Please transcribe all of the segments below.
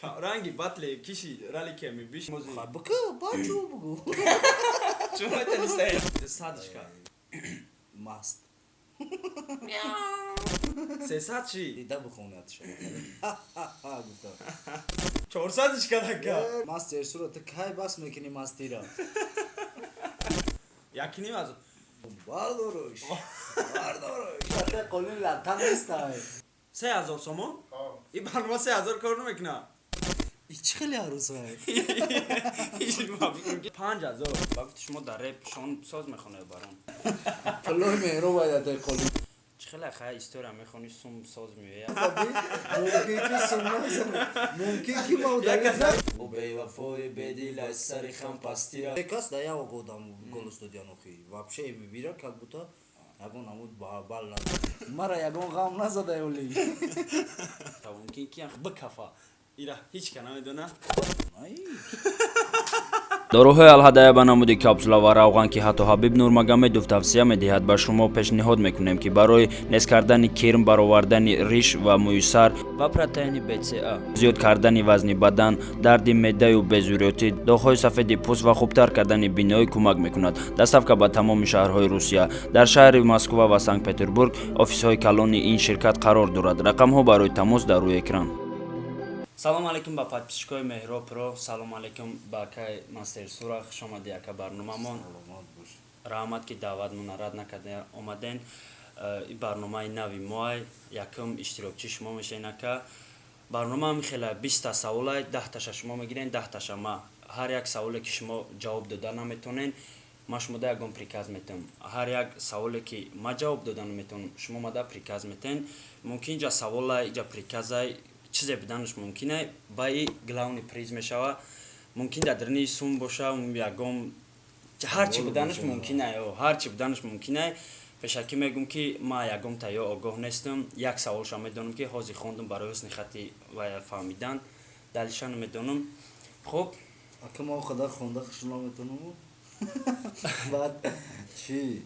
رنگی بطل کشی رالی کمی بیش موزی بکı بچو بگو شما تنیسته صدش کرد mast سه چی دیده بخونت شما گفتم 400 کرد که mast در صورت کی بس میکنی مستی را یکی نیم از باردارش قولین لطن نیست 3000 سومو این برنامه 3000 کار نمیکنه ایچ خیلی عروس های 5000 وقتی شما در رپ شون ساز میخونه برام پلوی مهرو باید قولین چخیلی خیلی استورا میخونی سوم ساز میوه ممکن که سنم ممکن که مودایی او بیوفای بدیل از سر خم پستی را کس دایا و گودم گل استودیانو خی вообще میبیره как будто یگون نمود بال نداره مرا یگون غم نزده اولی تا ممکن که بکفا ایره هیچ کنه میدونه داروهای الهدایه به نمود کپسولا و روغن که حتی حبیب نورمگامدوف توصیه می‌دهد به شما پیشنهاد میکنیم که برای نیز کردن کرم برآوردن ریش و مویسر و پروتئین BCA زیاد کردن وزن بدن درد معده و بیزوریتی داغ‌های سفید پوست و خوبتر کردن بینایی کمک میکند دستافک به تمام شهرهای روسیه در شهر مسکو و سنت پترزبورگ آفیس‌های کلان این شرکت قرار دارد رقم‌ها برای تماس در روی اکران سلام علیکم با подписчикои Меҳроб Pro салом алейкум ба кай мастер Сурах хуш омадед яка барномамон раҳмат ки даъватмона рад накарда омаден ин барномаи нави моай якум иштирокчи шумо мешавед ака барномаам хеле 20 саволай 10 таша шумо мегирен 10 таша ма ҳар як саволе ки шумо ҷавоб дода наметонен ма шумода ягон приказ метавам ҳар як саволе ки ма ҷавоб дода наметавонам шумо мада приказ метавен мумкин иҷа саволай иҷа приказай чизе буданаш мумкине ба и главни приз мешава мумкин дадрини сум боша ягон ҳарчи буданаш мумкине ҳарчи буданаш мумкине пешакӣ мегӯм ки ма ягон тайё огоҳ нестам як саволша медонам ки ҳозир хондам барои ҳусни хати ва фаҳмидан далиша намедонам хуб ака мо худа хонда хуш наметонам баъд чи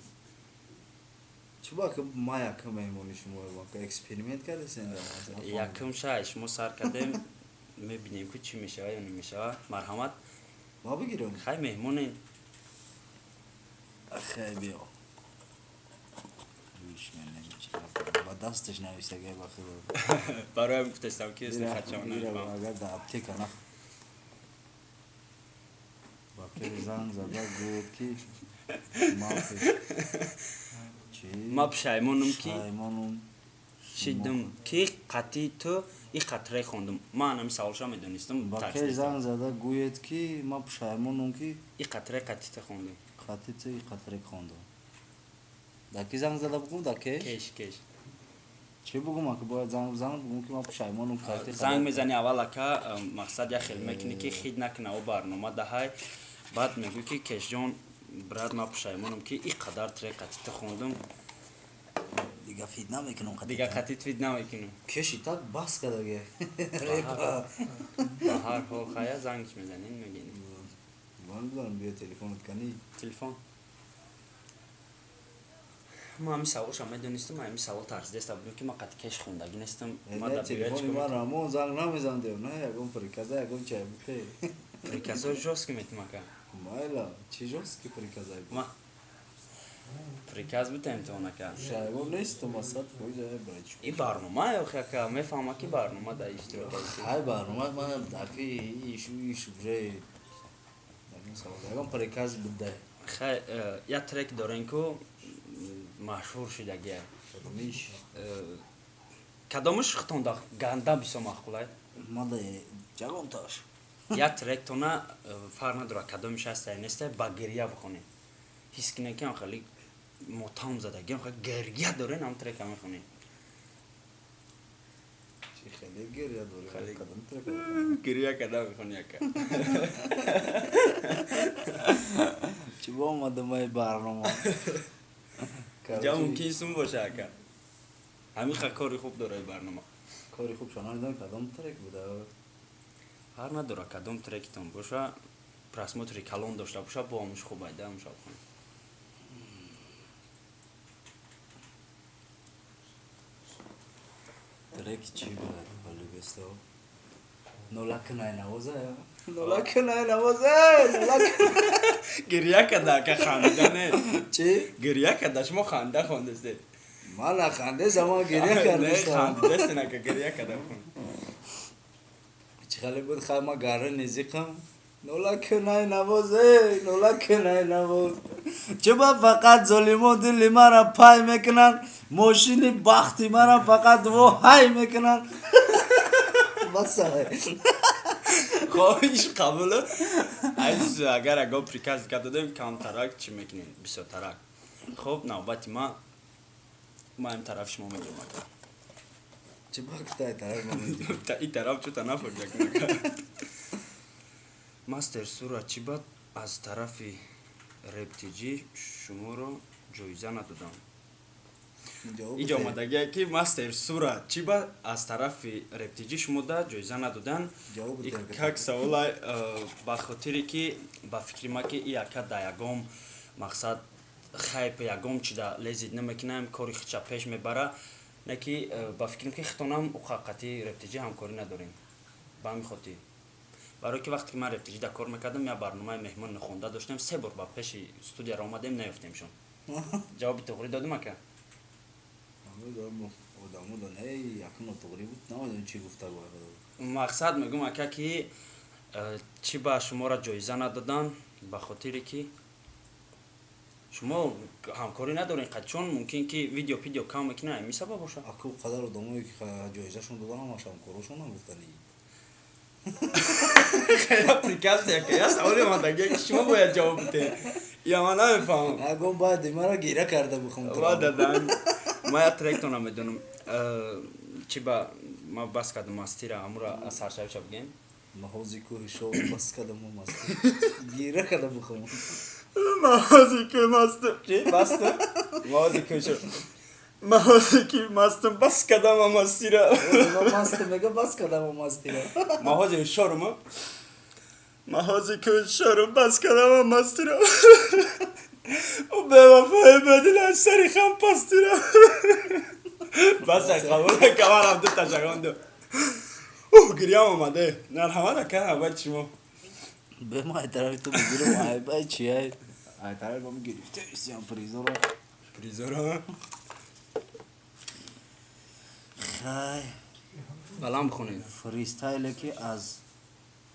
чубака ма яка меҳмони шумо вака эксперимент кардесен якум шай шумо сар кардем мебинем ки чӣ мешава ё намешава марҳамат ма бигирам хай меҳмонем ахай биё ба дасташ нависага бахи бароям гуфтастам ки ҳусни хатшава намефаҳмам агар да аптека на баке занг зада гуфт ки ма пушаймонам ки шаймонум шидам ки қатъи ту и қатраи хондам ман ҳами саволша медонистам баке занг зада гӯед ки ма пушаймонум ки и қатраи қатъита хондам қатъи ту и қатраи хондам даки занг зада бугум даке кеш чӣ бугум ака бояд занг бизанам бугум ки ма пушаймонум занг мезани аввал ака мақсад як хел мекунӣ ки хид накуна о барнома даҳай баъд мегӯ ки кешҷон брат ма пушаймонам ки и қадар траи қатъита хондам дига фид намекунам дига қатъит фид намекунам кеши так бас кадаге ба ҳар ҳол хая зангш мезанем мегини ман бидонам биё телефонат канӣ телефон ма ҳами саволша медонистам ҳами савол тарсидеста будем ки ма қатъи кеш хондагӣ нестам телефони ман рамон занг намезандем на ягон приказа ягон чай буте приказо жёстки метим ака майла чӣ жёстки приказай ма приказ бутем тон ака шайвон нестам асад фоида брач и барнома охи ака мефаҳма ки барнома да иштирок аст ҳай барнома ман даки иш бже ягон приказ буде хай як трек дорем ку машҳур шудагия кадомаш хитонда ганда бисо махқулай мада ҷавонташ як тректона фарқ надорад кадомиш ҳастай нестай ба гирья бихонем ҳис кинем ки хеле мотам задагиам хеле гирья дорем ҳам трека мехонем чӣ хеле гирья дорем кадом трек гирья кадом мехони ака чӣ бо омада мои барнома ҷа мумкин сум боша ака ҳамин ха кори хуб дорад барнома кори хуб шонадам кадом трек буда ҳар надорад кадом трекитон боша просмотри калон дошта боша бо омӯш хуб айда мушав кунем треки чӣ бояд балибесто نولکنای نوازه نولکنای نوازه گریه کرده که خندیدنه چی؟ گریه کرده شما خنده خوندسته من نخنده زمان گریه نه کردستم خندیدسته نه که گریه کرده چی خالی بود خواهی ما گره نزیقم نولکنای نوازه نولکنای نواز چه با فقط ظلم دلی مرا پای میکنن ماشینی بختی مرا فقط و های میکنن بس خب ایش قبوله ایش اگر اگه پریکاز کرده داریم کم ترک چی میکنیم 20 ترک خب نوبتی ما این طرف شما میگیم اگر چه با کتای طرف ما میدیم این طرف چو تا نفرد مستر سورا چی باد از طرف رپتیجی شما رو جایزه ندادم اینجا آمدگه که مستر سورا چی با از طرف رپتیجی شما دا جایزه ندادن یک سوال با خاطری که با فکری ما که یکا دا یگم مقصد خیپ یگم چی دا لیزید نمیکنم کاری خیچه پیش میبره نکی با فکریم که خطانم حقیقتی رپتیجی همکاری نداریم با همین خاطر برای که وقتی که من رپتیجی دا کار میکردم یا برنامه مهمان نخونده داشتم 3 بار با پیش استودیو را آمدیم نیفتیمشون جواب تغییری دادم که آدمو دان هی یکم تغییری بود نمیدونم چی گفته بود مقصد میگم اکا که چی با شما را جایزه ندادن به خاطری که شما همکاری ندارین قد چون ممکن که ویدیو کام میکنه می سبب باشه اكو قدر آدمایی که جایزه شون دادن همش همکارشون نگفتنی خیلی پریکاست که یا سوالی من دیگه شما باید جواب بده یا من نمیفهم اگه باید مرا گیره کرده بخوام تو دادن ما یا ترک تو نمیدونم چی با ما بس کردم ماستیرا امورا از هر شب چه بگیم محوزی کوه شو بس کردم ماستی گیره کرده بخوام محوزی که ماستم چی بسته محوزی که شو محوزی که ماستم بس کردم ماستیرا ماستی میگه بس کردم ماستی محوزی شورما محوزی که شورم بس کردم ماستیرا و به وفای بدل سری خم پاستیرا بس قبول کمارم دو تشکاندو گریم آمده نرحمت که اول چیمو به ما طرف تو بگیرم ای بای چیه ای طرف ما گرفته ایستیم پریزورا خای بلام بخونید فریستایل که از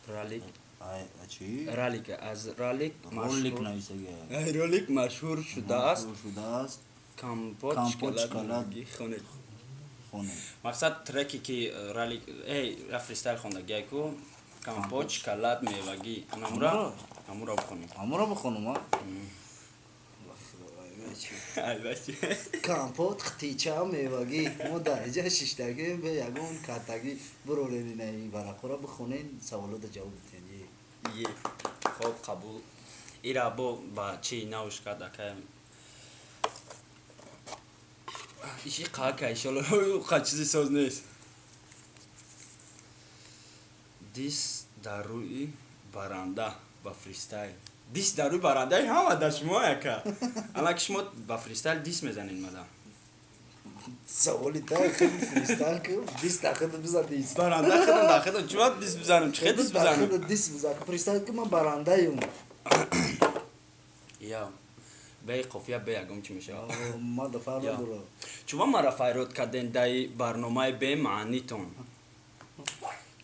رالیک ای چی رالیک از رالیک رالیک نایسه رالیک مشهور شده است کامپوچ کامپوچ کلادگی خونید خونه مقصد ترکی که رالیک ای فریستایل خوندگی کو کامپوچ کلاد میوگی امورا بخونید امورا بخونم ها کامپوت خطیچه میوگی ما درجه ششتگی به یگون کتگی برولینی نهی برقورا بخونین سوالات جواب بتینی خب قبول ایرا با چی نوش کرده که ایشی قاکه ایشالا خواهد چیزی ساز نیست دیس در روی برنده با فریستایل دیس در روی برنده همه در شما یکه الان که شما با فریستایل دیس میزنین مدام سوالی تا خیلی فریستایل که دیس داخل بزن دیس برنده خودم داخل چرا دیس بزنم چه دیس بزنم دیس بزن فریستایل که من برنده ایم یا به قفیه به یگم چی میشه ما دفعه نداره چون ما را فایرود کردن دای برنامه به معنی تون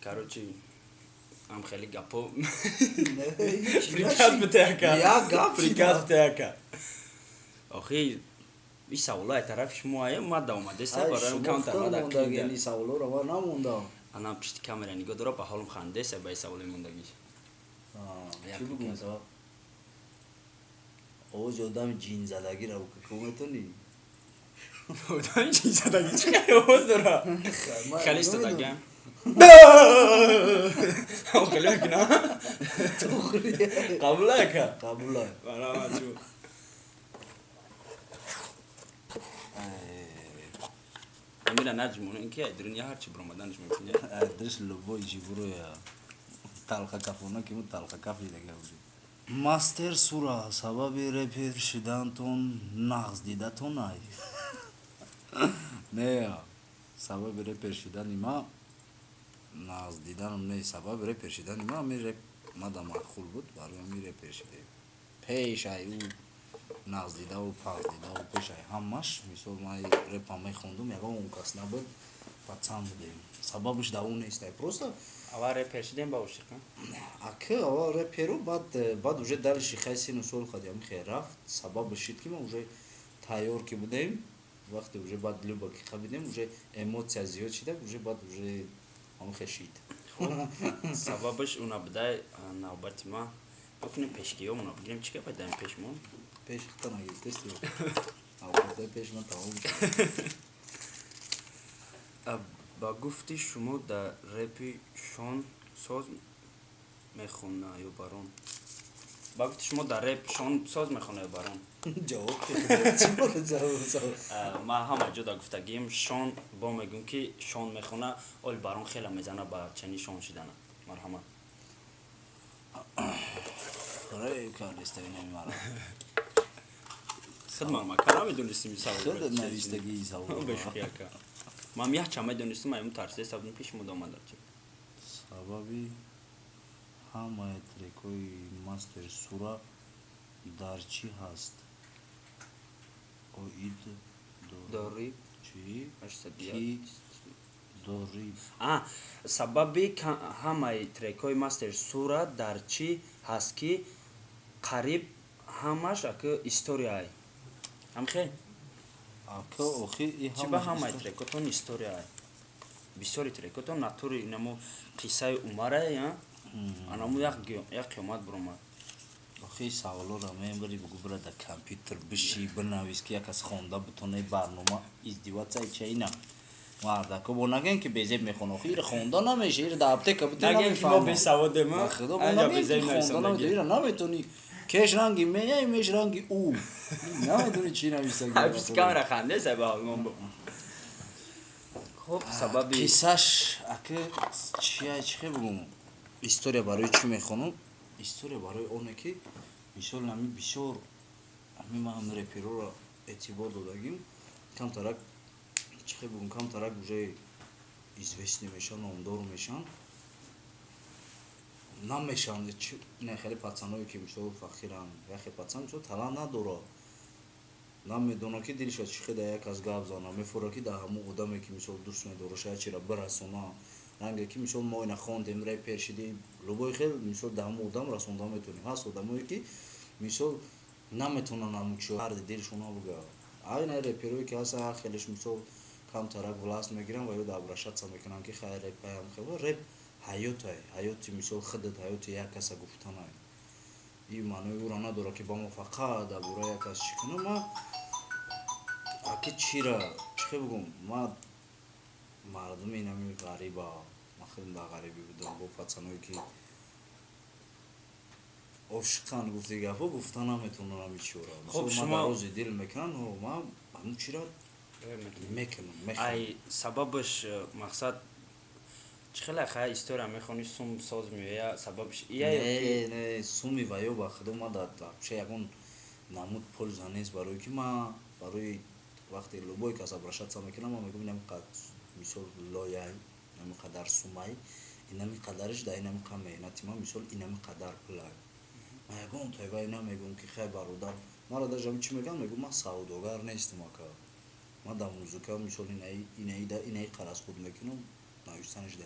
کارو چی هم خیلی گپو فریکاز بته که یا گپ فریکاز بته که آخی این سوالای طرف شما ما اومده است برای کانتر ما در یعنی سوالا رو نمونده انا پشت کامera نگاه داره به حالم خنده است به سوال موندگیش چی بگم تو او جودام جین زدگی رو کومتونی جودام جین زدگی چی اوز داره خیلی استادگی او خیلی کنه قبوله که قبوله برای ما چو میره نجمونه اینکه دنیا هر چی برآمدنش میکنه درش لبوی جیبرو یا تلخ کافونا که مو تلخ کافی دیگه بود ماستر سورا سبب رپر شدنتون نقص دیدتون ای نه سبب رپر شدن ما нағз дидан не сабаб репер шидани ма ами реп мада махул буд барои ами репер шидем пеш ай ӯ нағз дидаву пағз дидаву пеш ай ҳамаш мисол ман репа мехондум ягон он кас набуд пацан будем сабабаш да ӯ нестай просто ава репер шидем ба ушиқа ака ава реперу баъд уже дали шихаи сину сол хади ами хе рафт сабабаш шид ки ма уже тайёр ки будем вақте уже баъд люба ки хабидем уже эмоция зиёд шида уже баъд уже ами хе шид сабабаш уна будай навбати ма бикунем пешгиёмона бигирем чӣ гапа даем пешмон пеш хита нагиртести албатта пеш ман тамом ба гуфти шумо дар репи шон соз мехона ё барон ба гуфти шумо дар реп шон соз мехона ё барон ҷавоб чӣ бола ҷавоб ма ҳама ҷода гуфтагим шон бо мегӯм ки шон мехона оли барон хеле мезана ба чани шон шидана марҳамат кардистаи намара хидмат мака намедонистим хеле навистагии савол бешуяка ман яҳча медонистим аём тарсиде сабдин пеши муд омада сабаби ҳамаи трекҳои мастер сура дар чӣ ҳаст оид дориб чӣ 800 ки дориб сабаби ҳамаи трекҳои мастер сура дар чӣ ҳаст ки қариб ҳамаш ака историяй ҳамхе ака охи чи ба ҳамаи трекотон историяй бисёри трекотон натури инаму қиссаи умарай анаму як қиёмат буромад охи саволора мебари бугу бирада компютер биши бинавис ки як кас хонда бутонаи барнома издивоцай чаина мардака бо нагем ки безеб мехона охи ира хонда намеша ира да аптека ира наметони кеш ранги меяй меш ранги ӯ наметони чӣ камера ханде сабаб хуб сабаби қиссаш ака чӣ бугум история барои чӣ мехонам история барои оне ки мисол нами бисёр ами ман репероро эътибор додагим камтарак чӣ бугум камтарак уже известни мешаванд номдор мешаванд намешаванд не хеле пацаное ки мисол фақиранд яхе пацан мисол талант надора намедона ки дилша чӣ хеда як кас гап зана мефора ки дар ҳамон одаме ки мисол дӯст медора шаяд чира бирасона ранге ки мисол мо ина хондем репер шидем лубои хел мисол дар ҳамон одам расонда метонем ҳаст одамое ки мисол наметонанд амучо ҳарди дилшон набуга айна реперое ки ҳаста хелеш мисол камтарак власт мегиранд ва ё дар обращаться мекунанд ки хай репаям хеба реп ҳаётай ҳаёти мисол худат ҳаёти як каса гуфтанай и маънои ӯро надора ки ба мо фақат дар бораи як кас чӣ кунам ма аки чира чӣ бугум ма мардуми инами ғариба ма хеле дар ғарибӣ будам бо пацаное ки ошиқан гуфти гапҳо гуфта наметонам чора мисол ма рози дил мекунам ма ҳамун чира мекунам ай сабабаш мақсад чӣ хеле хай история мехони сум соз меоя сабабаш не суми ва ё ба худо ма даша ягон намуд польза нест барое ки ма барои вақте лубои кас обращаться мекунам ма мегӯм инамиқад мисол лояй инамиқадар сумай инамиқадариш да инамиқа меҳнати ма мисол инамиқадар пулай ма ягон тайбаи намегӯм ки хай бародар мара дажам чӣ мегӯям мегӯм ма савдогар нестим ака ма дар музыка мисол инаи қараз худ мекунам навистанаш да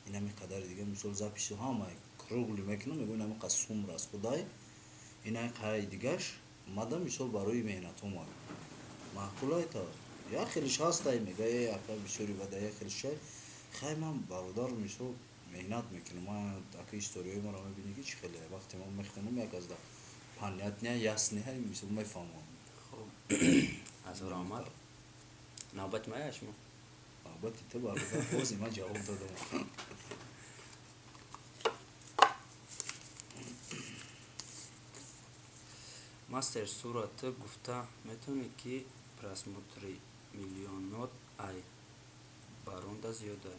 инамиқадари дига мисол записи ҳамаи кругли мекунам мегӯм инамиқа сум расхудай инаи қаи дигаш мада мисол барои меҳнатома маъқулай та як хелиш ҳастай мега ака бисёри бада як хелишай хай ман бародар мисол меҳнат мекунам ма ака историёи маро мебинӣ ки чӣ хеле вақте ман мехонам як аз да панятня ясниҳай мисол мефаҳмам азор омад навбати мая шумо навбати ту бародар бози ман ҷавоб додам мастер сура ту гуфта метавонӣ ки просмотри миллионот ай баронда зиёда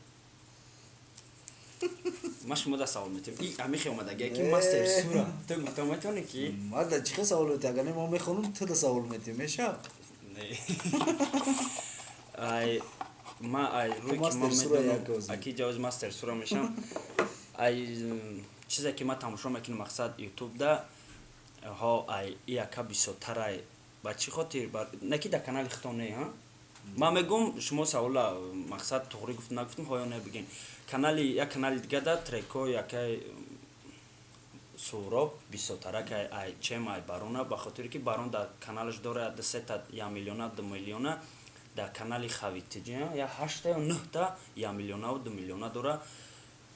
ма шумода савол метавонӣ амихе омадаги ки мастер сура ту гуфта метавонӣ ки мада чӣ хел савол метавонӣ агар мо мехонам ту да савол метавонӣ мешав ай من روی که ماستر من سورا میدونم یکوزی. اکی جواز ماستر سورا میشم ای چیزی که من تماشا میکنم مقصد یوتیوب ده ها ای یکا بیشتر با چی خاطر نکی در کانال خطونه ها من میگم شما سوال مقصد توری گفت نگفتم ها نه بگین کانال یک کانال دیگه ده تریکو یکی سورا بیشتر که ای چم ای بارونه به خاطر که بارون در کانالش داره 3 تا 1 میلیون 2 میلیون در کانال خویتیجی یا 8 تا 9 تا 1 میلیون و 2 میلیون داره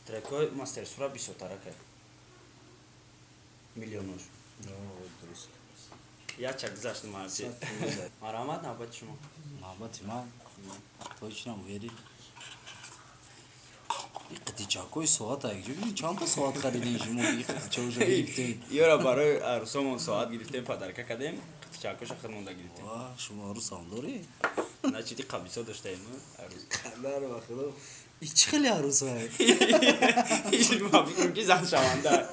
تریکو ماستر سورا بیشتر که میلیونش درست یا چک گذشت مرسی مرحمت نبود شما محبت من точно уверен قطیچاکوی ساعت اگه ببین چند تا ساعت خریدین شما این قطیچا رو گرفتین یورا برای عروسمون ساعت گرفتیم پدرکه کردیم چاکوش آخر مونده گرفتیم واه شما عروس هم داری؟ نه چیزی قبیسا داشتیم عروس خلال بخدا این چه خیلی عروس های؟ این ما بگیم که زن شونده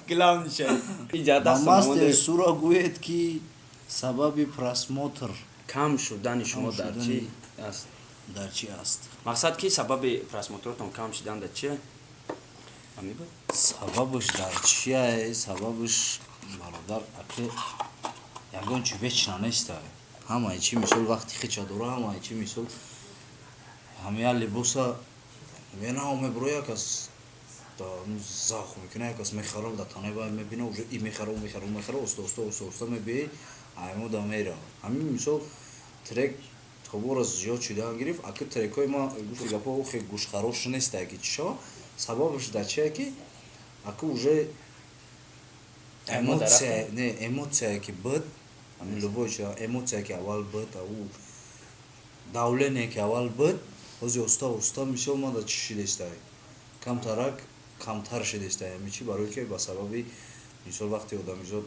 گلام نیشه اینجا دست ماستر مونده سورا گوید که سبب پراسموتر کم شدن شما کم در شدن. چی است در چی است؟ مقصد که سبب پراسموترتون کم شدن در چیه؟ امی بود؟ سببش در چیه؟ سببش برادر اکه یگان چی بچنا نیست همه چی مثل وقتی خیچه دوره همه چی مثل همه لباسا میانه همه برو یک از زاخ میکنه یک از میخرم در تانه باید میبینه اوجه ای میخرم استا میبینه همه دا میره همین مثل ترک خبور از زیاد شده هم گرفت اکه ترک های ما گفتی گپا او خیلی گوش خراش نیست اگه چشا سببش در چیه که اکه اوجه اموция که بد همین لباش اموция که اول بد او داولنه که اول بد اوزی استا میشه ما در چی دیسته کم ترک کمتر شده میچی برای که با سببی مثال وقتی آدم میزد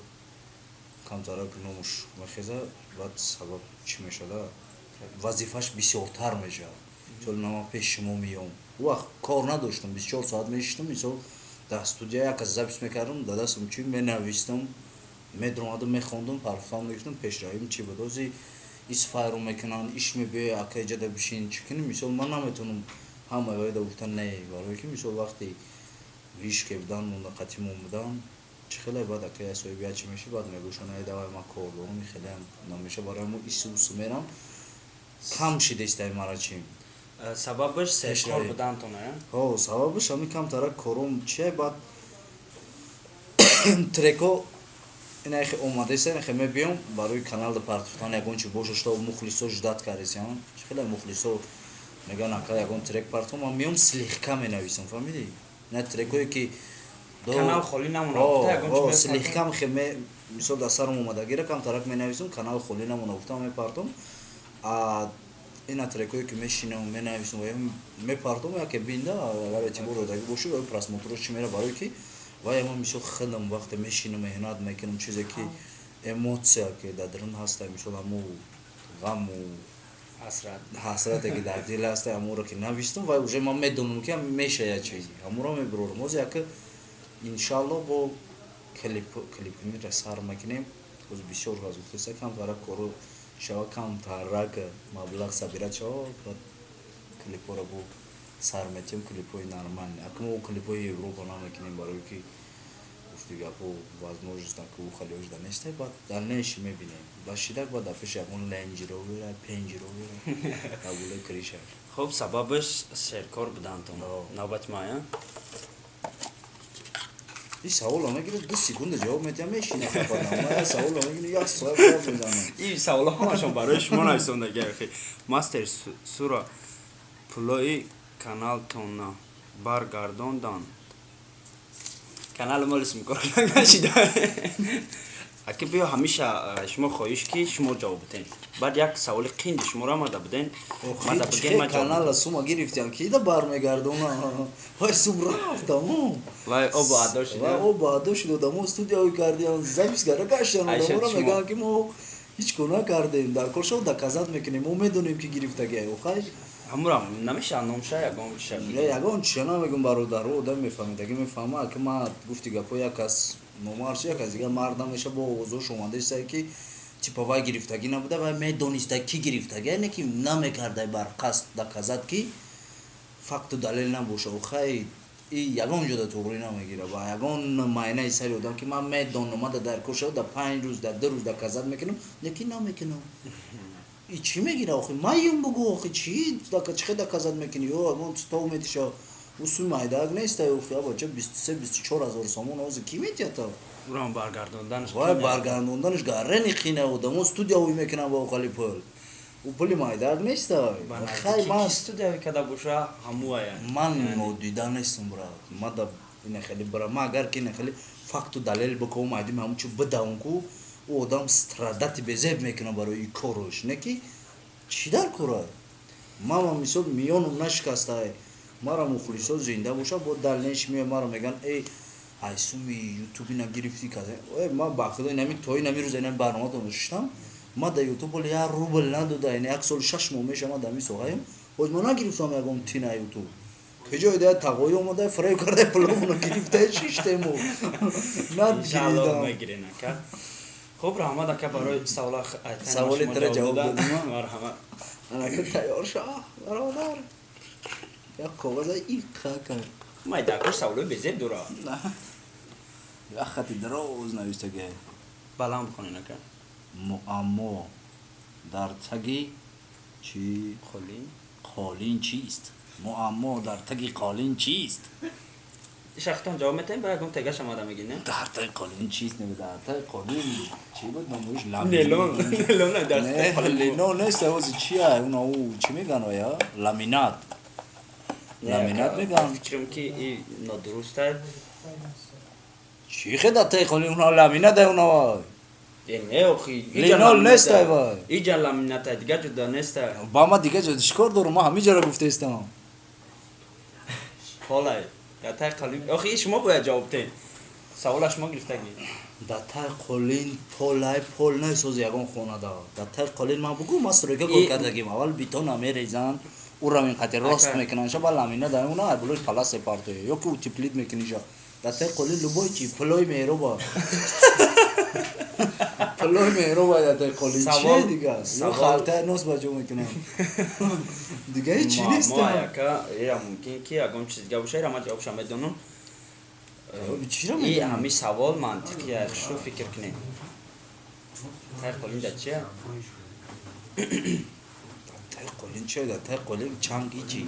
کم ترک نموش میخیزه بعد سبب چی میشه وظیفش بسیارتر میشه چون نما پیش شما میام وقت کار نداشتم 24 ساعت میشتم مثال در استودیا یک از زبس میکردم دادستم چی مینویستم میدرمادم میخوندم پرفان میگفتم پیش رایم چی بود اوزی ایس فایرو میکنن ایش میبه اکه جده بشین چکنی مثال من نمیتونم همه باید گفتن نه برای که مثال وقتی ویش که بدن منقطیم بودن چه خیلی بعد اکه اسوی بیا چی میشه بعد میگوشن ای دوای ما کار دارم خیلی هم نمیشه برای ما ایسوس میرم کم شده است مرا چیم سببش سرکار بودن تو نه؟ ها سببش همین کم ترک کارم چیه بعد ترکو این ایخی اومده است ایخی میبیم برای کانال دا پارتفتان یکون چی بوشش تا مخلصو جداد کردیم چه خیلی مخلصو میگن اکا یکون ترک پارتو ما میام سلیخکا مینویسم فهمیدی نه ترکوی که کانال خالی نمونه سلیخکا خیلی مثال دستارم اومده گیره کم ترک مینویسم کانال خالی نمونه افتم میپارتم این ترکوی که میشینم مینویسم میپارتم یا که بینده اگر اعتبار رو داشته باشه و پراسموترش چی میره برای که وای ما میشه خودم وقت میشینم مهنت میکنم چیزی که اموция که در درون هست میشه همو غم و حسرت که در دل هست همو رو که نوشتم و اوجه ما میدونم که میشه یه چیزی همو رو میبرم موزه که انشالله با کلیپ می رسار میکنیم از بسیار از افتسه کم تارا کارو شوا کم تارا که مبلغ سبیرت شوا کلیپ رو با سر میتیم کلیپوی نرمان اکنون او کلیپوی اروپا نمیکنیم برای که گفتی گپو возможность که او خالی وجود نیسته بعد در نش میبینیم باشیده بعد پیش اون لنج رو بیاره پنج رو بیاره قبول کریشه خب سببش سرکار بودن تو نوبت ما این سوال میگیره 2 سکند جواب میدم میشینه خبرنامه سوال میگیره یک سوال جواب میدم این سوال همشون برای شما نوشتنده گرفتی ماستر سورا پلوی کانال تونا برگردوندن کانال مال اسم کار نشیده اگه بیا همیشه شما خواهش کی شما جواب بدین بعد یک سوال قند شما را ماده بدین ماده بگین ما کانال سوما گرفتیم کی دا برمیگردونه های سوم رفتم وای او بعدش و او بعدش دادم استودیو کردیم زبیس گره گشتن و میگن که ما هیچ گناه کردیم در کارشو دکازات میکنیم ما میدونیم که گرفتگی او خیر همورم نمیشه نمیشه یگان چه یگان چه نمیگم برادر آدم میفهمید میفهمه که ما گفتی گپو یک از نمارش یک از دیگه مردم میشه با اوضاع اومده است که типовая гирифтагӣ набуда ва медониста ки гирифтагӣ яъне ки намекардай бар қасд доказад ки факту далел набоша хай и ягон ҷода туғрӣ намегира ва ягон майнаи сари одам ки ман медонам омада дар кор шава дар 5 рӯз дар 2 рӯз доказад мекунам лекин намекунам и чӣ мегира охи маюм бугу охи чӣ доказад мекунӣ ё ягон стов метиша усу майдаак нестай охи абача 23-24 ҳазор сомон ҳозир ки метиҳата урам баргардонданаш вай баргардонданаш гаррени қина одамо студияҳои мекунам ба оқали пул у пули майдаак нестай хай ман студияви када боша ҳамуая ман нодида нестам брат мада ина хеле бра ма агар ки ина хеле факту далел бикавум айдим ҳамчу бидавум ку у одам страдати безеб мекунам барои и корош не ки чӣ дар корад мама мисол миёнум нашикастай мара мухлисо зинда боша бо далнеш мея мара меган айсуми ютуби нагирифти каза ма бахудо инами тои нами рӯза инами барноматон шиштам ма да ютуб бол 1 рубл надода ин 1 сол 6 моҳ меша ма дами соҳаем ҳоҷ ма нагирифтам ягон тина ютуб кеҷоида тағои омада фрейб карда пуломуна гирифта шиштему надгиридам хуб раҳмат ака барои саволи тара ҷавоб додим марҳамат анака тайёр ша бародар як коғаза иқа кар май дакур саволои безеб дора як хати дароз навистаге баланд бихонин ака муаммо дар таги чи қолин чист муаммо дар таги қолин чист шахтон ҷавоб метаҳем ба ягон тегаш омада мегин не дар таги қолин чист не дар таги қолин чи буд намоиш нелон нест ҳози чия уна у чи меган оя ламинат меган фикрам ки и нодуруст аст чи хе дар таги қолин уна ламинат ай уна не охи линол нестай вай иҷа ламината дига ҷуда нестай ба ма дига ҷода чикор дорум ма ҳами ҷора гуфтаистам ҳолай дар қалин охи шумо бояд ҷавоб диҳед савола шумо гирифтагӣ дар таги қолин полай пол несози ягон хонада дар таги қолин ман бугу ма стройка кор кардагим аввал битона мерезанд урам инқадр рост мекунанша ба ламина дар уна айбулои пала сепарто ё ки утеплит мекуниша дар таги қолин любой чи плой мероба плой мероба дар таги қолин чи дига ё халтаи нос ба ҷо мекунам дига ҳичи нестам яка я мумкин ки ягон чиз дига боша ира ма ҷавобша медонам чира и медонам ҳами савол мантиқи яхшу фикр кунем таги қолин дар чия таги қолин чи дар таги қолин чанги чи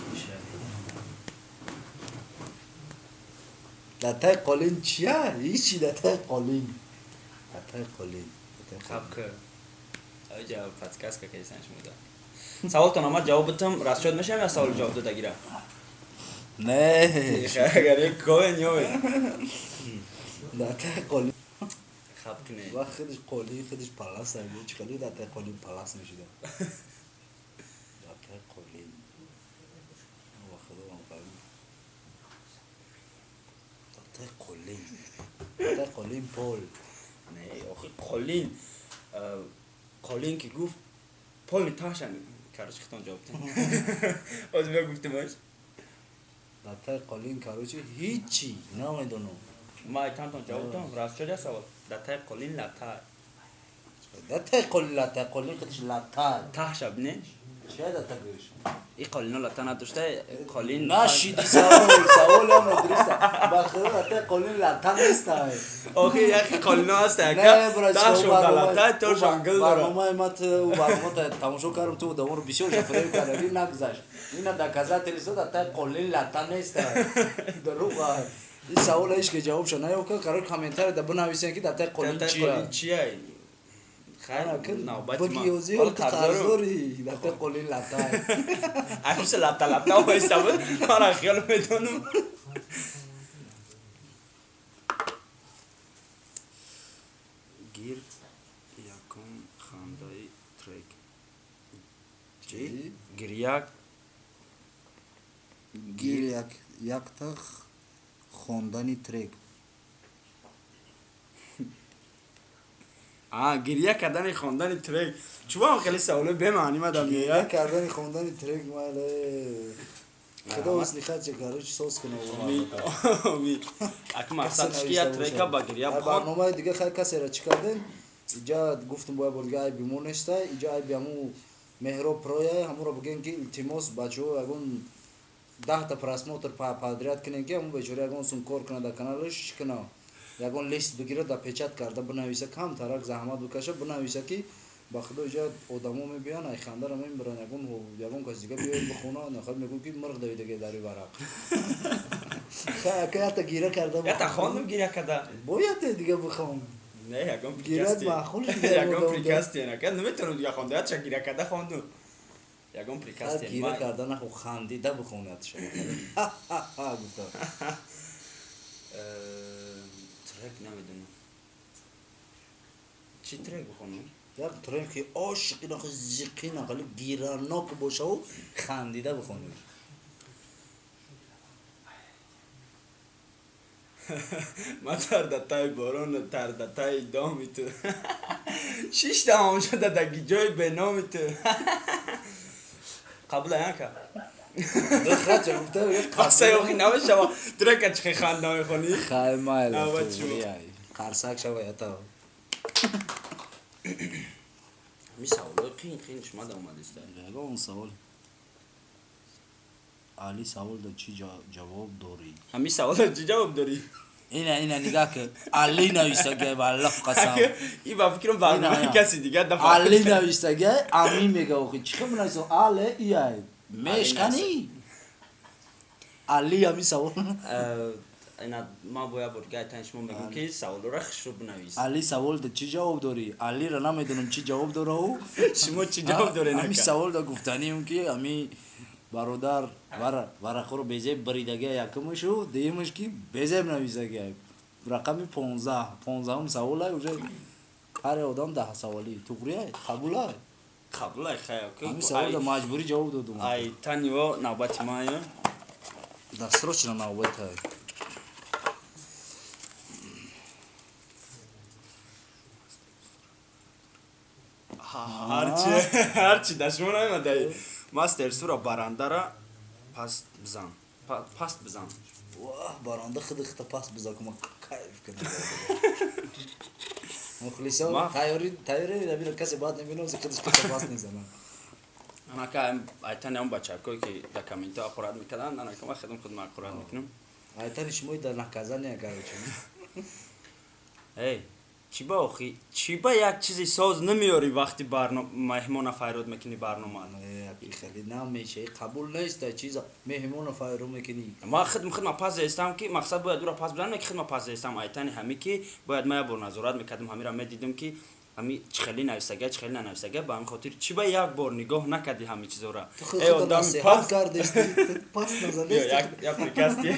дар таги қолин чия ҳичи дар таги қолин хабка аҷа подкастка кайсан шумода саволтон омад ҷавоб битам растшод мешавам я савол ҷавоб дода гира не агар як ковен ёвен дар таги қолин хаб куне ва худиш қолин худиш палас ай чӣ қади дар таги қолин палас мешуда дар таги қолин ва худо ман дар таги қолин дар таги қолин пол не охи қолин ки гуфт поли ташан карочи хитон ҷавоб дем озим я гуфтимаш дар таги қолин карочи ҳичи намедонам ма айтамтон ҷавоб дам растшод я савол дар таги қолин латай дар таги қолин латай қолин худиш латай таҳша бине чия дар тагиш и қолино лата надошта қолин нашиди саволи ҳам нодуруста ба худо дар таги қолин лата нестай охи яки қолино ҳаста яка таҳшода латай тошон гил дора барномаи ма барномата тамошо кардам ту одаморо бисёр шафареб кардаги нагзашт ина доказателиста дар таги қолин лата нестай даруға ин савола ҳечке ҷавобша наёка қарор комментария да бинависен ки дар таги қолин чия багиёзи қарздори дар таги қолин латай айса лата оистабуд мара хиёл медонам гир якум хандаи трек чи гир якта хондани трек гирия кардани хондани трек чубам хеле саволо бемаъни мадам гирия кардани хондани трек мале худо услихатче карочи соз куна ак мақсадш ки я трека ба гирия барномаи дига хай касера чӣ кардем اینجا گفتم باید برگای بیمونسته اینجا ای بیامو مهراب پرویه همون رو بگن که التماس بچه ها اگون 10 تا پرسموتر پادریات کنن که همون بچه اگون سون کار کنه در کانالش کنه اگون لیست بگیره در پیچت کرده بنویسه کم ترک زحمت بکشه بنویسه که با خدا اینجا آدمو میبینن ای خنده رو میبرن اگون کسی دیگه بیاید بخونه نخواد میگن که مرغ دویده که داری ورق که تا گیره کرده یا تا خواندم گیره کرده باید دیگه بخوام نه یکم گیرت پریکاستی معقول یکم پریکاستی نکرد نمیتونم دیگه خونده چه گیره کرده خوندم یکم پریکاستی گیره کردن خو خندیده بخونید شما گفتم ترک نمیدونم چی ترک بخونم یک ترک که عاشقی نخ زیقی نخ گیراناک باشه و خندیده بخونید ما تردتای بارون تردتای دامی تو 6 تا هم شده در جای به نامی تو قبل این که بخواه چه گفته قصه یاخی نمیشه و ترکه چخی خند نمی خونی خیلی مایل آباد شما. قرصک شو یا تا همی سوالای خین شما دا اومده است بگو اون سوال علی سوال دا چی جواب داری همی سوال چی جواب داری اینه نگاه که علی نویسته که والله قسم این با فکرم برنامه کسی دیگه دفعه علی نویسته که امی میگه اوخی چی کنم نویسته علی ایه میشکنی علی همی سوال اینا ما باید برگای تنشمون بگم که سوال رو خشو بنویس علی سوال دا چی جواب داری علی را نمیدونم چی جواب داره او شما چی جواب داره همی نکن سوال دا گفتنیم که همی برادر ورخورو بیزه بریدگه یکمش و دیمش که بیزه بنویسه که رقمی 15 هم سوال های اوجه هر آدم 10 سوالی توقریه قبول های قبول های خیلی همی سوال دا مجبوری جواب دادم ای تانی و نوبت ما یا دسترو چرا نوبت های هرچی دشمون نمیده ماستر سورا برنده را پست بزن واه برانده خود اختا پاس بزا که ما کیف کنم مخلصه و تایری نبینه کسی باید نبینه وزی خودش کتا پاس نیزنه انا که ایتانی هم بچه کوی که در کامنت ها قرآن میکردن انا که ما خود ما قرآن میکنم ایتانی شموی در نکازه نیاکاره چون ای چی با اخی چی با یک چیزی ساز نمیاری وقتی مهمون فایرود میکنی برنامه خیلی نمیشه قبول نیست چیزا مهمون فایرو میکنی ما خدمت پاس استم که مقصد باید دورا پاس بدن که خدمت پاس استم ایتانی همی که باید ما بر نظارت میکردم همی را میدیدم که همی چخلی نویسگه چخلی ننویسگه با هم خاطر چی با یک بار نگاه نکردی همی چیزا را ای آدم نصیحت کردستی پاس نزدستی یا پریکاستی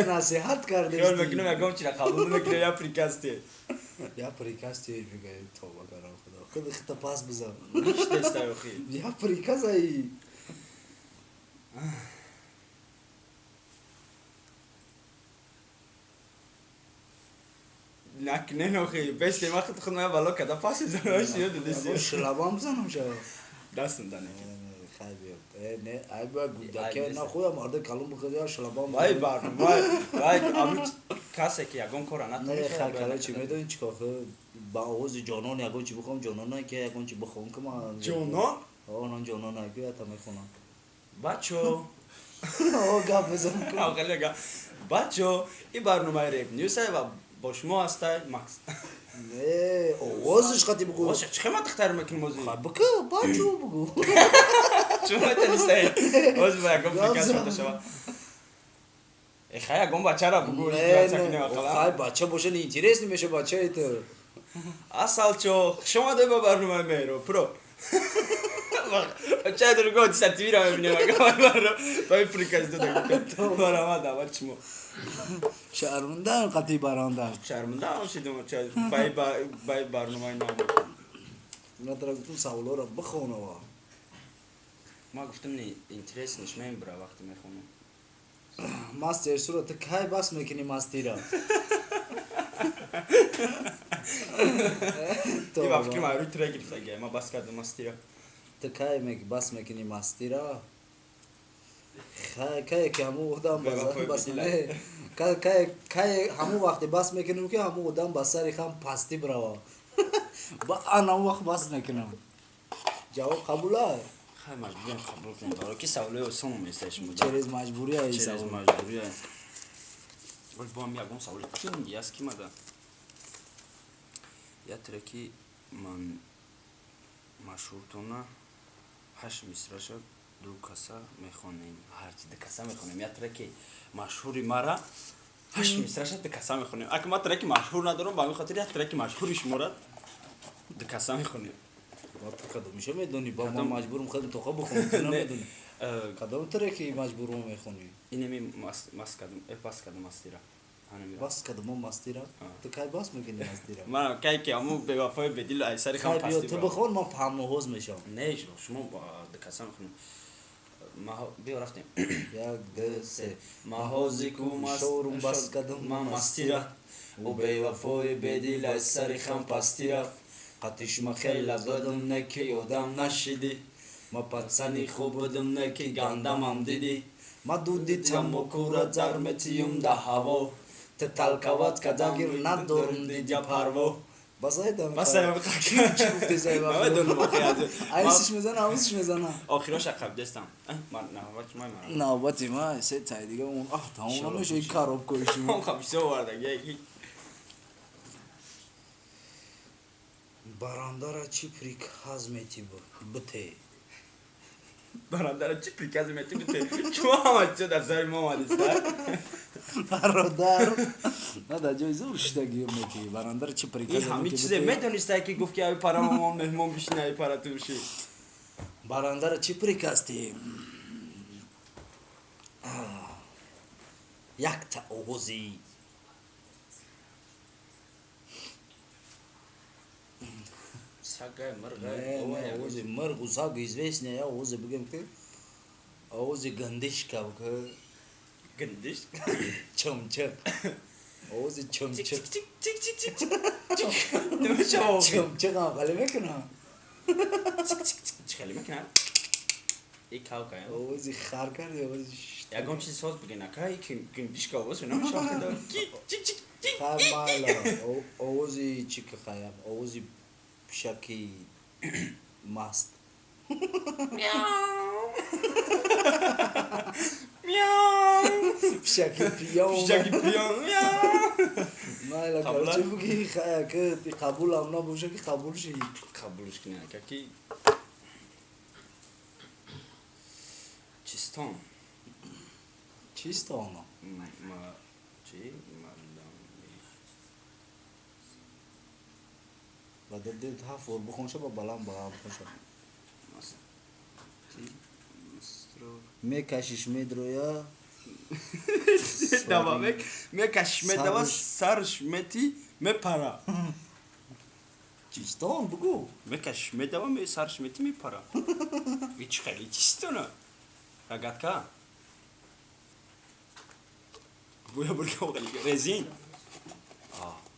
نصیحت کردستی یاد میکنم یکم چی را قبول میکنه یا پریکاستی یا پریکاستی میگه توبه کردم خدا خود خطا پاس بزن هیچ دسته اخی یا پریکاس ای نکنه نخی بسته ما خود خود ما بالا کده پاس زنوش یاد دستی شلابام بزنم شو دستم دانه خیلی نه ای با گودکه نه خویا مرد کلم بخواد شلابام وای وای امی کسی که یگان کار نه خیلی چی میدونی چیکار با آواز جانان یگان چی بخوام جانان که یگان چی بخوام که ما جانان آن جانان که تا میخونم بچو گپ بزن خیلی گا بچو این برنامه ریپ نیوز و با شما هسته مکس نه آوازش خاطی بگو واسه چه ما تختار میکنیم موضوع بگو بچو بگو شما تنیسته واسه با یکم پریکاس شده شما ای خیلی یکم بچه را بگو خیلی بچه باشه اینترس نمیشه بچه تو اصل چو شما دو با برنامه میرو پرو بچه در گفت سرتیوی را میبینیم با پریکاس دو برنامه دعوت شما شرمنده قطعی برانده شرمنده هم شدیم بای برنامه نام اونا ترا گفتم سوالا را بخونه و ما گفتم نه اینترس نشمه برا وقتی میخونم ماستر سورا تو کی بس میکنی ماستیرا این با فکر ما روی تره گرفته گه ما بس کردم ماستیرا تو کی بس میکنی ماستیرا кае ки ҳамун одам кае ҳамун вақте бас мекунам ки ҳамун одам ба сари хам пастӣ брава баъан ҳамун вақт бас мекунам ҷавоб қабула хай маҷбурем қабул кунем баро ки саволаи осон места шумо через маҷбурия через маҷбурия вале бо ҳам ягон саволи тинги аст ки мада як треки ман машҳуртона 8 мисраша ду каса мехонем ҳарчи ду каса мехонем як треки машҳури мара 8 мисраша ду каса мехонем ака ман треки машҳур надорам ба ҳамин хотир як треки машҳури шумора ду каса мехонем кадомиша медонӣ ба ман маҷбурам хеле тоқа бихонам ту намедонӣ кадом треки маҷбурам мехонӣ инеми маст кадам пас кадам мастира бас кадам мастира ту кай бас мекунӣ мастира ман кай ки ҳамун бевафои бедилу айсари хам кай биё пасти ту бихон ман паҳмоҳоз мешавам не шумо ду каса мехонем биё рафтем як ду се маҳози ку шорум бас кадам ман мастира ӯ бевафои бедил айсари хам пасти рафт қатишма хела будам не ки одам нашидӣ ма патсани хуб будам не ки гандамам дидӣ ма дуди тамокура зарметиюм да ҳаво те талкават кадагир надорум дидя парво охироша қабдестам навбати ма се тай дига он тамом намешаи кароб кори шумо қабиса овардаги барандара чӣ приказ метӣ бите барандара чӣ приказ метӣ бите шумо ҳамачиро дар сари мо омадиста бародар на дар ҷои зур шидагӣ метӣ барандара чӣ приказ ҳамин чизе медонистай ки гуфт ки ави пара мамон меҳмон бишини ави пара туши барандара чӣ приказ ти якта овози сагай мирғай овози мирғу саг известния я овозе бигем ки овози гандишка гандиш чумчук овози чумчук чумчукам хали мекунам чӣ хеле мекунад и кавкая овози хар карди овози ягон чизи соз бигин акай гандишка овоз намешавад хар майла овози чӣ ки хаям овози пишаки маст пишаки пиён майла короче буги хая ки қабулам набоша ки қабул ши қабулш кунӣ ака ки чистон чистоно ба дил ҳафор бихонша ба баланд бихонша мекашиш медроя мекашиш медава сарш мети мепара чистон бугу мекашиш медава сарш мети мепара ич хеле чистона рогатка буя резин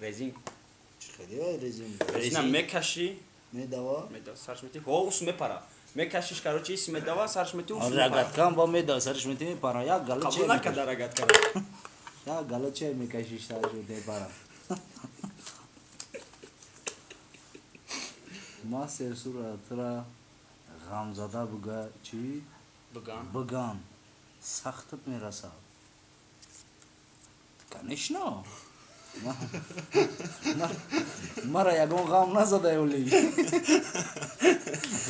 резин резина мекаши медава сарш мети ҳоус мепара мекашиш короче ис медава сарш мети рогаткам ба медава сарш мети мепара як гала қабул накарда рогатка як гала че мекашиш сарш мети мепара ма серсуратра ғамзада буга чӣ биган сахтат мерасад конечно мара ягон ғам назадай оли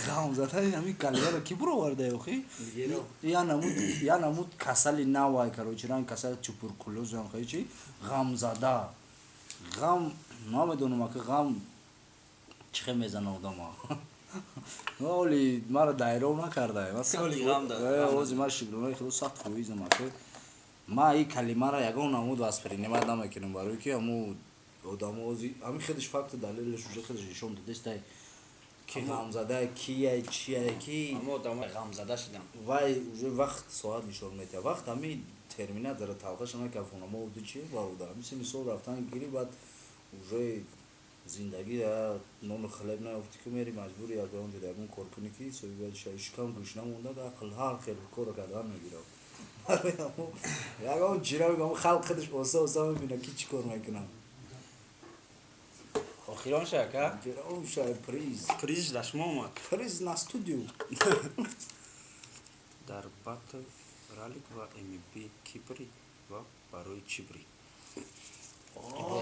ғам задаи ҳамин калияро ки буровардай охи я намуд касали навай короче ран касали туберкулез янхай чи ғамзада ғам намедонам ака ғам чихе мезана одама оли мара дайров накардаи ози мара шигронаи хело сахт хоизам ака ма и калимаро ягон намуд воспринимать намекунам барои ки ҳамун одамози ҳамин хелиш факту далелаш уже хелиш нишон додестай ки ғамзада кияй чияй ки ғамзада шидам вай уже вақт соат нишон метиҳад вақт ҳамин терминатора талқаша накафона мо уду чи барода мисли мисол рафтан гири баъд уже زندگی نون خلب نیافتی که میری مجبوری از اون دیگه اون کارکنی کی سوی باید شایشکم گوش نمونده که عقل حال خیلی کار کردن میگیره یا اون جیرا میگم خلق خودش اوسا میبینه کی چی کار میکنه آخران شکا جیرا اون شای پریز داشما اومد پریز نا استودیو در باتل رالیک و MVP کی برید و برای چی برید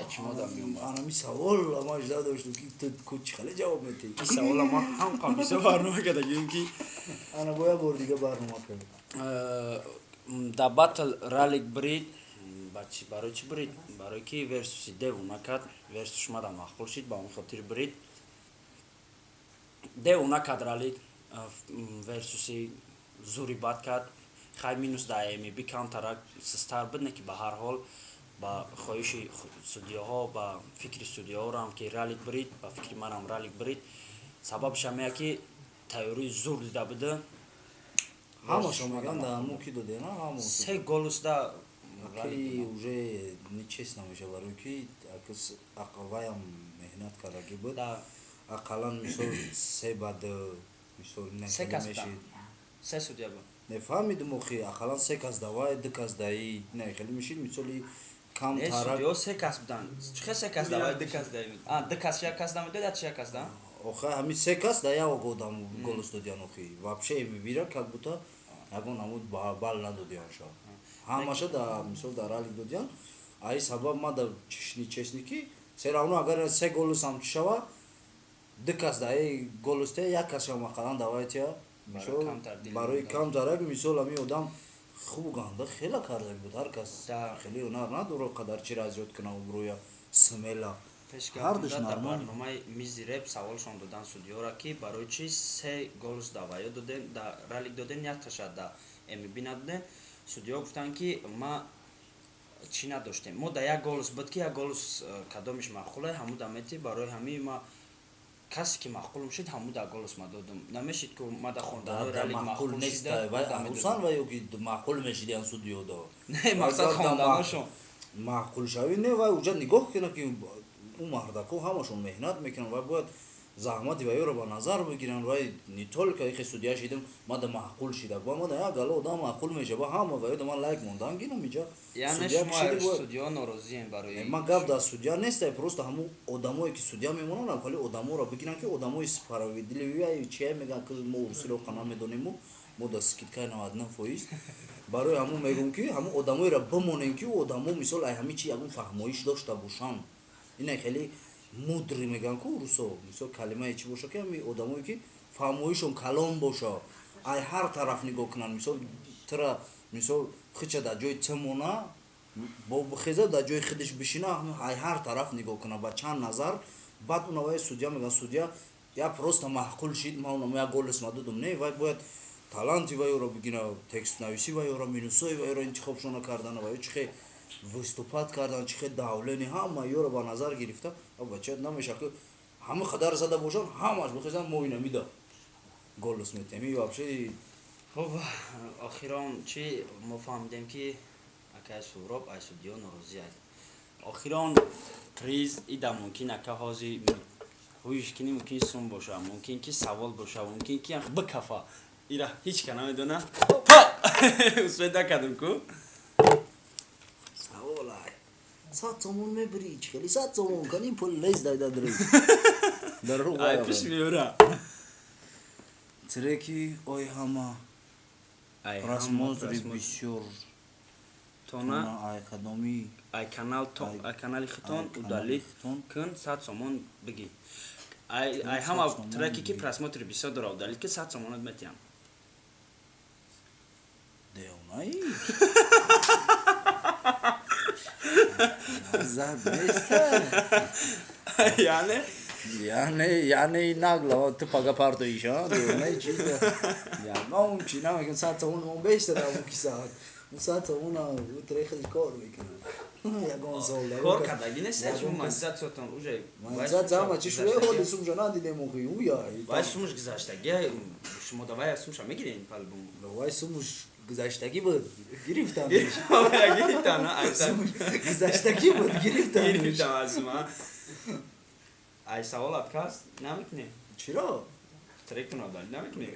چی مادم میومد انا می سوال ما اجازه داشتم که تو کوچ خاله جواب میدی این سوالا ما هم قبیسه برنامه که دگیم که انا باید بار دیگه برنامه کنم در باتل رالیک برید برای چی برید برای که ورسوسی دیو نکد ورسوش مادم مخبول شید با اون خاطر برید دیو نکد رالیک ورسوسی زوری باد کرد خیلی مینوس دایمی بی کانترک سستار بدنه که به هر حال با خواهش سودیاها با فکر سودیاها را هم که رالیک برید با فکر من هم رالیک برید سببش همه که تیوری زور دیده بده همه میگن در همون کی داده نه همون سه گلوس دا که уже нечестно میشه برای که اکس اقوایم مهنت کرده بود اقلا مثال سه بعد مثال سه کس نمیشه سه سودیا بود نفهمیدم اخی اقلا سه کس دوای دو کس دایی نه خیلی میشید مثالی کم نه تارک سودیا سه کس بودن چه سه کس دوای دو کس دایی دو کس یک کس دامده داد چه کس دام آخه همین سه کس دایا و گودم گل استودیان اخی вообще میبیره как будто اگه نمود بال ندادیان شو همشه دا مثال در حالی دادیان ای سبب ما در چشنی کی سراونو اگر سه گل سام شوا دو کس دای گل است یک کس هم قران دوایتیا مثال برای کم درک مثال امی آدم خوب گنده خیلی کارده بود هر کس خیلی هنر نداره قدر چی رازیات کنه و برویا سملا هردش نرمال برنامه میزی رپ سوالشون دادن سودیو را که برای چی سه گلز دوایی دادن در رالیک دادن یک تشد در امی بی ندادن سودیو گفتن که ما چی نداشتیم ما در یک گلز بود که یک گلز کدامش معقوله همون دمیتی برای همه ما کسی که معقول میشید همون در گلز ما دادم نمیشید که ما در خوندن رالیک معقول نیست و حسان و یکی معقول میشید ان سودیو دا نه مقصد خوندنشون معقول شوی نه و اونجا نگاه کنه که اون مردکو همشون مهنت میکنن و باید زحمت ویو رو با نظر بگیرن و نیتول که ایخی سودیا شیدم ما ده معقول شیده با ما ده یک گلو آدم معقول میشه با همه ویو ده من لایک موندن گینو میجا یعنی شما سودیا ناراضی این برای ما گفت ده سودیا نیست پروست همون آدمایی که سودیا میمونن خالی آدمو رو بگیرن که آدمای سپاراوی دلیوی چه میگن که ما ورسلو قناه میدونیم ما ده سکیت که 99% برای همون میگم که همون آدمایی رو بمونن که آدمو مثال ای همین چی اون فهمایش داشته باشن اینه خیلی مدری میگن که روسو مثلا کلمه چی باشه که می آدمایی که فهمایشون کلام باشه ای هر طرف نگاه کنن مثلا ترا مثلا خچه در جای تمونه با بخیزه در جای خودش بشینه ای هر طرف نگاه کنه با چند نظر بعد اونوای سودیا میگن سودیا یا پروست معقول شید ما اونم یا گل اسم دادم نه باید таланти вайро رو بگیره تکست نویسی وایو رو مینوسای وایو رو انتخابشون کردن وایو چه وستوپات کردن چه داولنی همه یو رو با نظر گرفته و بچه نمیشه که همه خدار زده باشن همش بخیزن موینه میده گل اسم تیمی واپسی خب آخران چی ما فهمیدیم که اکای سوراب ای سودیو ناراضی است آخران پریز ایده ممکنه که هازی هویش کنی ممکن سون باشه ممکن که سوال باشه ممکن که بکفا ایرا هیچ کنه میدونه اسودا کدوم کو سوالای ساتمون میبری خیلی ساتمون کنیم پول لیز داده داری در رو ای پیش میورا ترکی ой хама просмотры бисёр тона ай қадоми ай канали хитон удалит кун 100 сомон биги ай ҳама треки ки просмотри бисёр дора удалит ки 100 сомонот метиям деонай зад беста яне нагла ты пага парто иша деонай чита я мон чина меган 100 сомон мон беста да мон киса 100 сомон трехи кор мекунам я гонзол кор кадаги нест чмо маззат сотон уже маззат зама чи шуе холи сум жана дидем охи уя вай сумуш гизаштаги шумо давай сумша мегирин палбум вай сумуш гизаштаги буд гирифтам гирифтам гизаштаги буд гирифтам гирифтам азма ай саволат кас намекунӣ чиро тректуна дали намекунӣ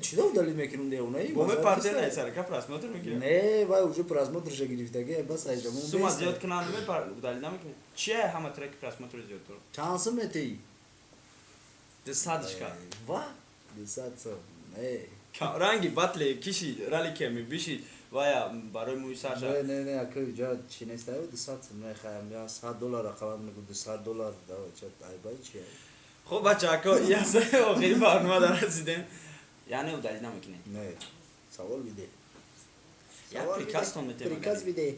чиро удали мекунем деунаи бо ме партия не сарака просмотр мекунӣ не вай уже просмотрша гирифтаги бас айжамон сума зиёд кунанд ме удали намекунӣ чия ҳама треки просмотр зиёд дорад чанд сум метаи 200 ва 200 сум не ранги батле киши рали кеми биши вая барои муисаша не ака ҷа чи нестаю 200 сум мехаям я $100 рақамам мегу $200 давай ча айбай чия хуб бачако яса охири барнома расидем яъне удали намекунӣ не савол биде як прикастон метем приказ биде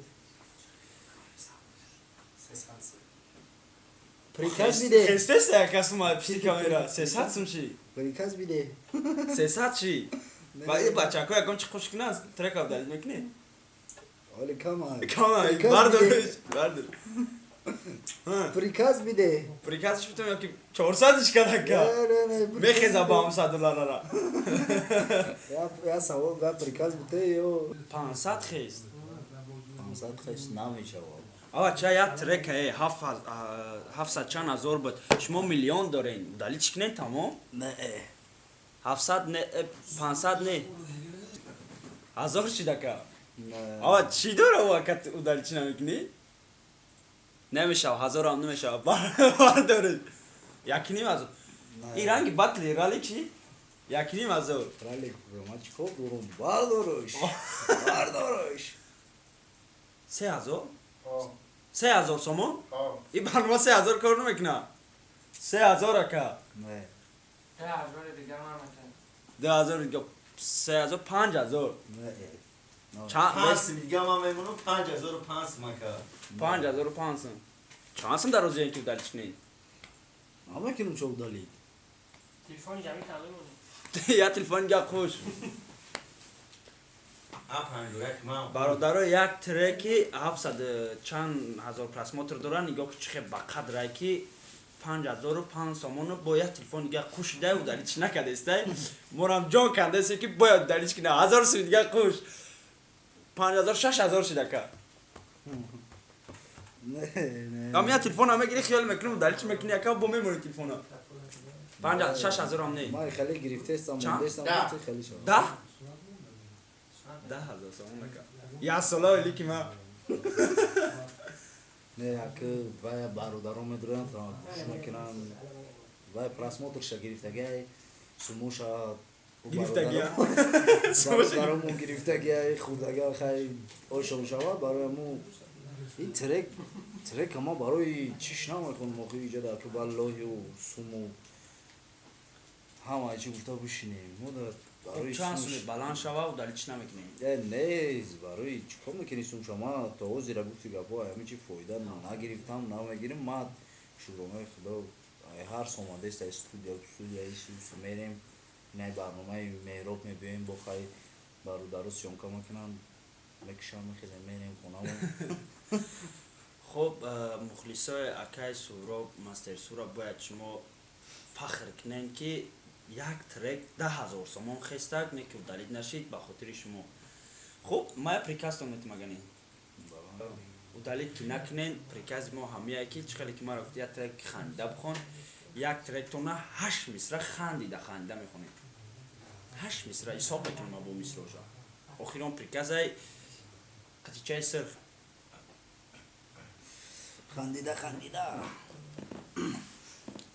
приказ биде хестеса якасума пишти камера 300 сум чи приказ биде 300 чи ва и бачако ягон чи хуш кунанд трека удали мекунӣ оли камай бардор приказ биде приказш битум ёки 400 кадака мехеза ба $100 я савол ва приказ биде ё 500 хест 500 хеш намешавад ава ча як трека 700 чанд ҳазор буд шумо миллион дорен удали чӣ кунед тамом не 700 не 500 не 1000 чидака не ава чӣ дора вакат удали чӣ намекунӣ немешав 1000 ам немешав бардоред 1,5 ин ранги батли рали чӣ 1,5 рали ма чикор дорум бардорош 3000 3000 сомон и барнома 3000 кор намекуна 3000 ака не 2000 дига 3000 5000 не $5,000 5500 чанд сум дар рӯзиен ки удали чӣ кунед намекунем чо удали я телефони га хуш бародаро як треки 700 чанд ҳазор просмотр дора нигоҳ ки чихе ба қадрае ки 5500 сомону бояд телефони га хуш дай удали чӣ накадестай монам ҷон кандасе ки бояд удали чӣ куна 1000 сум дига хуш 5000 6000 шидака ам я телефона мегири хиёл мекунем удали чӣ мекунӣ яка бо мемони телефона 6000 ам не май хеле гирифтестам мондестам хеле шо 10000 сомон ака я сола оли ки ма не ака вай бародаром медоранд хуш мекунам вай просмотрша гирифтагиай сумуша гирифтагия бародарому гирифтагиай худага хай ошом шавад барояму ин трек ама барои чиш намекунем охи иҷода ки валлоҳи суму ҳамаи чи гуфта бишинем чанд суми баланд шава удали чӣ намекунем нез барои чӣ кор мекунӣ сумшама то ҳозира гуфти гапҳо ҳами чи фоида нагирифтам намегирем мад шукромаи худо ҳар сомандеста студияи мерем инай барномаи меҳроб мебиёем бо хай бародару сёнка мекунам мекушам мехезем мерем хонамон хуб мухлисои акай Суҳроб Мастерсура бояд шумо фахр кунед ки як трек 10000 сомон хестак не ки удалид нашид ба хотири шумо хуб мая прикастон метимагани удалид ки накунен прикази мо ҳамияе ки чӣ хеле ки мара гуфти як трек хандида бихон як тректона 8 мисра хандида мехонем 8 мисра ҳисоб мекунем бо мисроша охирон приказай қатичаи сирх хандида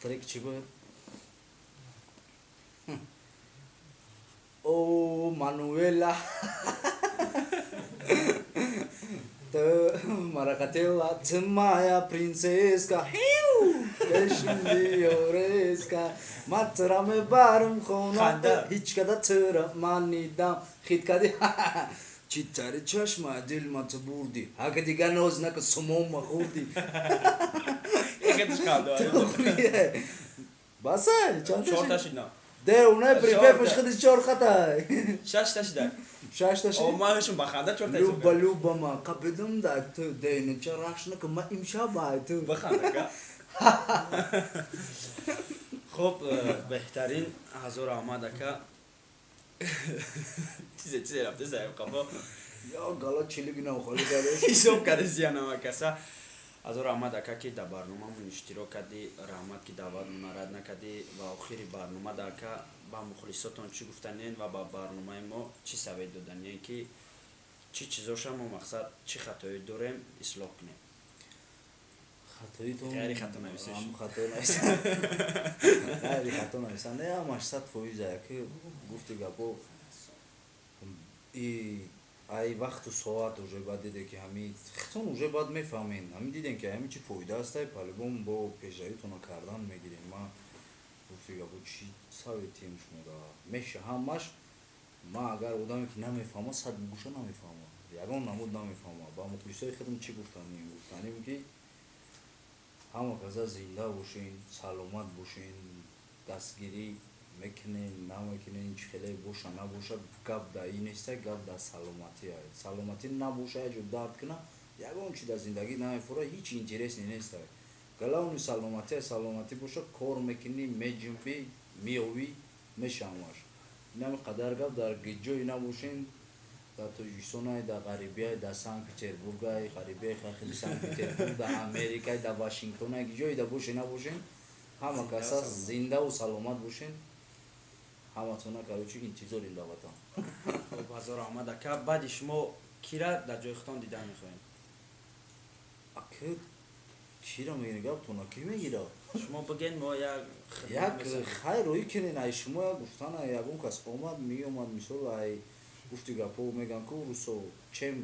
трек чӣ буд о мануэла ты маракатела ты моя принцесска эшмиореска матра мебарам хонада ҳеҷ када тыра ман нидам хиткади чӣ тари чашма дил мата бурдӣ ага дига ноз нака сумома хурдӣ басай чорташидна деуна припеваш хади чор хатай шашташида шашташи махшум баханда чорташида люба ма қабидам да ту дейна чарахшнака ма имшабай ту бахандака хуб беҳтарин ҳазор аҳмад ака чизе рафта заеб қафо ё гала чилигина холи гала ҳисоб карди зиянама каса азор аҳмад ака ки дар барномамон иштирок кардӣ, раҳмат ки даъватмонро рад накардӣ ва охири барнома дака ба мухлисотон чӣ гуфтанед ва ба барномаи мо чӣ совет доданед ки чӣ чизоша мо мақсад чӣ хатоӣ дорем ислоҳ кунем. хатоитон Гайри хато нависеш. хато нависам. Гайри хато нависам. Не ҳамаш 100% яке гуфти гапо ай вақту соат уже баъд диде ки ҳамин хитон уже баъд мефаҳмед ҳамин дидем ки ҳамин чӣ фоида астай по-любому бо пешравитона кардан мегирем. Ма гуфти гапо чӣ советием шумо да меша ҳамаш ма агар одаме ки намефаҳма 100 гӯша намефаҳма ягон намуд намефаҳма ба мухлисои худам чӣ гуфтанем ки ҳама каза зинда бошен, саломат бошен, дастгирӣ мекунен, намекунен, чихеле боша набоша, гап да ин нестай, гап да саломатӣ аст. Саломатӣ набоша яҷо дард куна, ягон чи дар зиндагӣ намефора, ҳеҷ интересе нестай. Галавни саломатӣ боша, кор мекунӣ, меҷунбӣ, меёвӣ, мешамаш. Инами қадар гап дар гиҷои набошен, дар Тоҷикистонай, дар ғарибияй, дар Санкт-Петербургай, ғарибияи хахили Санкт-Петербург, дар Америкай, дар Вашингтонай, гиҷои да боше набошен, ҳама каса зиндаву саломат бошен. ҳаматона карочи интизорем дар ватан. Хуб азор аҳмад ака баъди шумо кира дар ҷои худтон дидан мехоҳем? Ака чиро мегирем гаптона ки мегира? Шумо бигӯед мо як Як хайрӯӣ кунен ай шумо як гуфтана ягон кас омад меомад мисол ай гуфти гапо мегӯям ки русо чем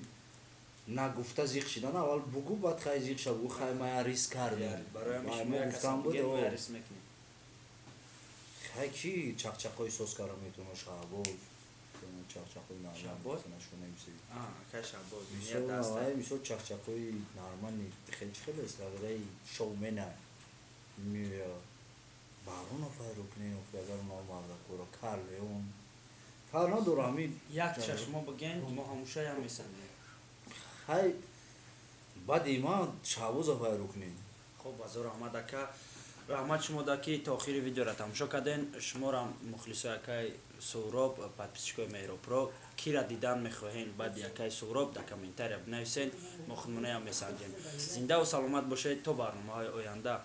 нагуфта зиқ шидан аввал бугӯ баъд хай зиқ ша бугӯ хай ма я риск кардем. бароями Ай, шумо мо як гуфтам кас буд, бигӯед мо о. рис мекунем. Хай ки чақчақҳои соз кара метавона шаҳбоз чақчақҳои Шаҳбоз? нормал Ака шаббоз мисол ай мисол чақчақҳои нормали хелест аграи шоумена мия барона файро кунен агар номарда кора карлеон фар надора ҳамин як чашмо бигӯед мо ҳамуша ям месанем. хай баъди ман шаҳбоза файро кунен. хуб азор аҳмад ака раҳмат шумо да ки то охири видеоро тамошо карден. шуморо мухлисои акай Суҳроб подписчикои Меҳробро кира дидан мехоҳед баъди акай Суҳроб дар комментария бинависед, мо худмонаям месанҷем. Зиндаву саломат бошед то барномаҳои оянда.